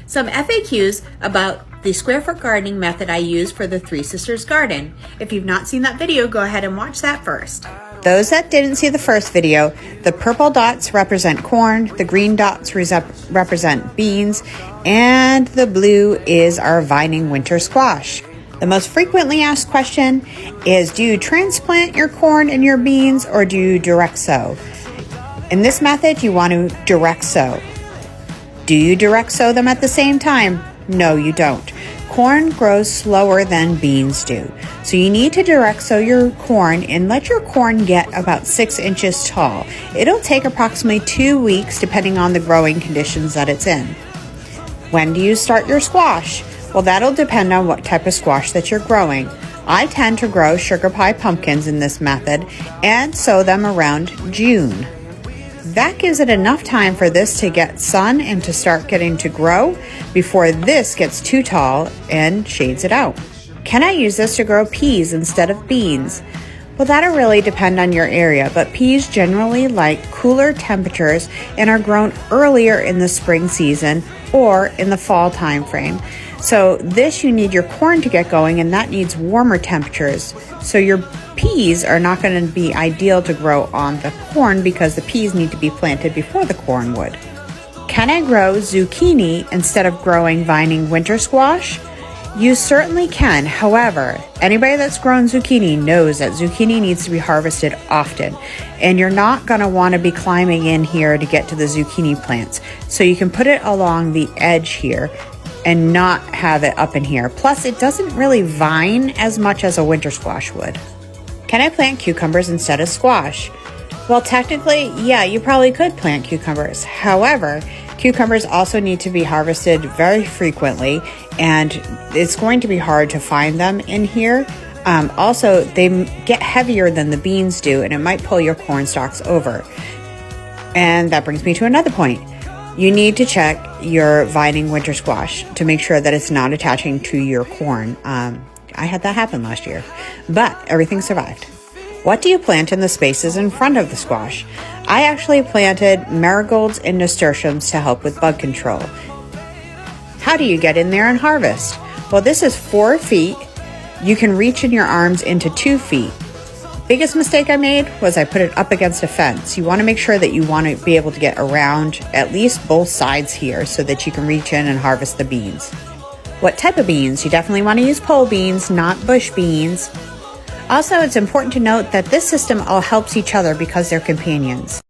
Some FAQs about the square foot gardening method I use for the Three Sisters garden. If you've not seen that video, go ahead and watch that first. Those that didn't see the first video, the purple dots represent corn, the green dots represent beans, and the blue is our vining winter squash. The most frequently asked question is, do you transplant your corn and your beans or do you direct sow? In this method, you want to direct sow. Do you direct sow them at the same time? No, you don't. Corn grows slower than beans do. So you need to direct sow your corn and let your corn get about 6 inches tall. It'll take approximately 2 weeks depending on the growing conditions that it's in. When do you start your squash? Well, that'll depend on what type of squash that you're growing. I tend to grow sugar pie pumpkins in this method and sow them around June. That gives it enough time for this to get sun and to start getting to grow before this gets too tall and shades it out. Can I use this to grow peas instead of beans? Well, that'll really depend on your area, but peas generally like cooler temperatures and are grown earlier in the spring season or in the fall time frame. So this, you need your corn to get going, and that needs warmer temperatures. So your peas are not going to be ideal to grow on the corn because the peas need to be planted before the corn would. Can I grow zucchini instead of growing vining winter squash? You certainly can. However, anybody that's grown zucchini knows that zucchini needs to be harvested often, and you're not going to want to be climbing in here to get to the zucchini plants. So you can put it along the edge here and not have it up in here. Plus, it doesn't really vine as much as a winter squash would. Can I plant cucumbers instead of squash? Well, technically, yeah, you probably could plant cucumbers. However, cucumbers also need to be harvested very frequently, and it's going to be hard to find them in here. Also, they get heavier than the beans do, and it might pull your corn stalks over. And that brings me to another point. You need to check your vining winter squash to make sure that it's not attaching to your corn. I had that happen last year, but everything survived. What do you plant in the spaces in front of the squash? I actually planted marigolds and nasturtiums to help with bug control. How do you get in there and harvest? Well, this is 4 feet. You can reach in your arms into 2 feet. Biggest mistake I made was I put it up against a fence. You want to make sure that you want to be able to get around at least both sides here so that you can reach in and harvest the beans. What type of beans? You definitely want to use pole beans, not bush beans. Also, it's important to note that this system all helps each other because they're companions.